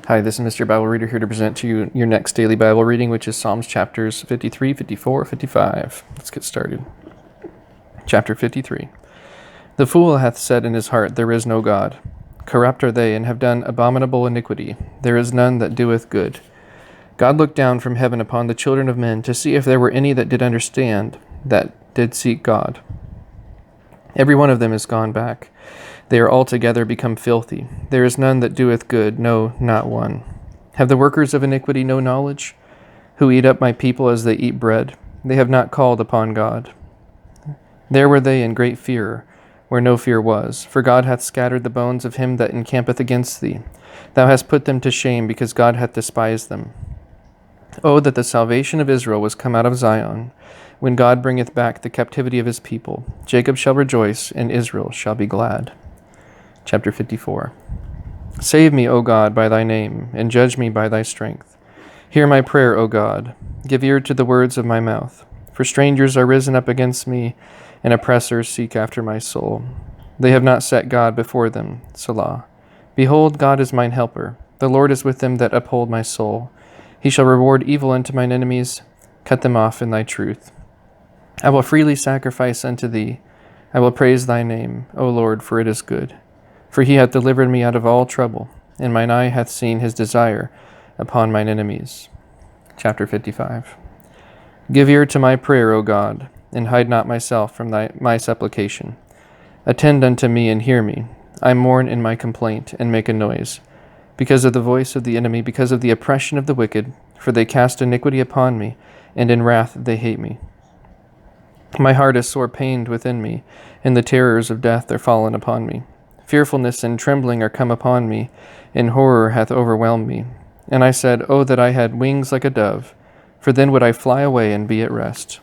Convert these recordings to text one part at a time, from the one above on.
Hi, this is Mr. Bible Reader here to present to you your next daily Bible reading, which is Psalms chapters 53, 54, 55. Let's get started. Chapter 53. The fool hath said in his heart, There is no God. Corrupt are they, and have done abominable iniquity. There is none that doeth good. God looked down from heaven upon the children of men to see if there were any that did understand, that did seek God. Every one of them is gone back. They are altogether become filthy. There is none that doeth good, no, not one. Have the workers of iniquity no knowledge? Who eat up my people as they eat bread? They have not called upon God. There were they in great fear, where no fear was. For God hath scattered the bones of him that encampeth against thee. Thou hast put them to shame, because God hath despised them. Oh, that the salvation of Israel was come out of Zion, when God bringeth back the captivity of his people. Jacob shall rejoice, and Israel shall be glad. Chapter 54. Save me, O God, by thy name, and judge me by thy strength. Hear my prayer, O God. Give ear to the words of my mouth. For strangers are risen up against me, and oppressors seek after my soul. They have not set God before them. Selah. Behold, God is mine helper. The Lord is with them that uphold my soul. He shall reward evil unto mine enemies. Cut them off in thy truth. I will freely sacrifice unto thee. I will praise thy name, O Lord, for it is good. For he hath delivered me out of all trouble, and mine eye hath seen his desire upon mine enemies. Chapter 55. Give ear to my prayer, O God, and hide not myself from my supplication. Attend unto me and hear me. I mourn in my complaint, and make a noise, because of the voice of the enemy, because of the oppression of the wicked, for they cast iniquity upon me, and in wrath they hate me. My heart is sore pained within me, and the terrors of death are fallen upon me. Fearfulness and trembling are come upon me, and horror hath overwhelmed me. And I said, Oh, that I had wings like a dove, for then would I fly away and be at rest.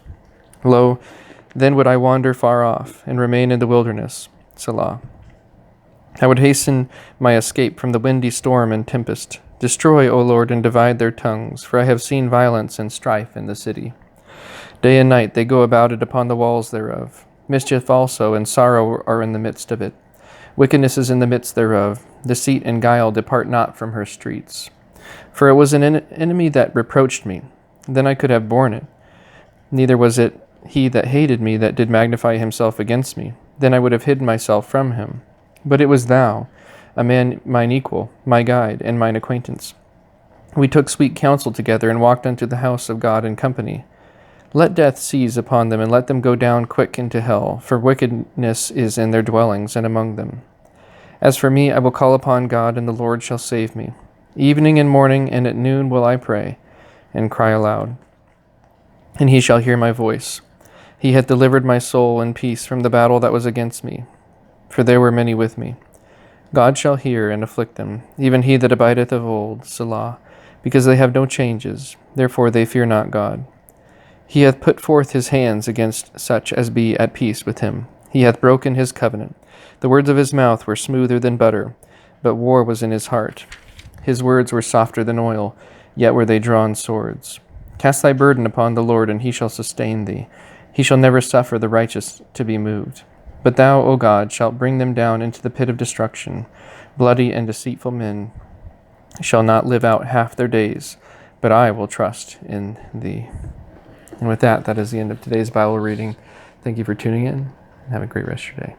Lo, then would I wander far off, and remain in the wilderness. Selah. I would hasten my escape from the windy storm and tempest. Destroy, O Lord, and divide their tongues, for I have seen violence and strife in the city. Day and night they go about it upon the walls thereof. Mischief also and sorrow are in the midst of it. Wickedness is in the midst thereof. Deceit and guile depart not from her streets. For it was an enemy that reproached me. Then I could have borne it. Neither was it he that hated me that did magnify himself against me. Then I would have hidden myself from him. But it was thou, a man mine equal, my guide, and mine acquaintance. We took sweet counsel together, and walked unto the house of God in company. Let death seize upon them, and let them go down quick into hell, for wickedness is in their dwellings and among them. As for me, I will call upon God, and the Lord shall save me. Evening and morning and at noon will I pray, and cry aloud. And he shall hear my voice. He hath delivered my soul in peace from the battle that was against me, for there were many with me. God shall hear and afflict them, even he that abideth of old, Selah, because they have no changes, therefore they fear not God. He hath put forth his hands against such as be at peace with him. He hath broken his covenant. The words of his mouth were smoother than butter, but war was in his heart. His words were softer than oil, yet were they drawn swords. Cast thy burden upon the Lord, and he shall sustain thee. He shall never suffer the righteous to be moved. But thou, O God, shalt bring them down into the pit of destruction. Bloody and deceitful men shall not live out half their days, but I will trust in thee. And with that, that is the end of today's Bible reading. Thank you for tuning in, and have a great rest of your day.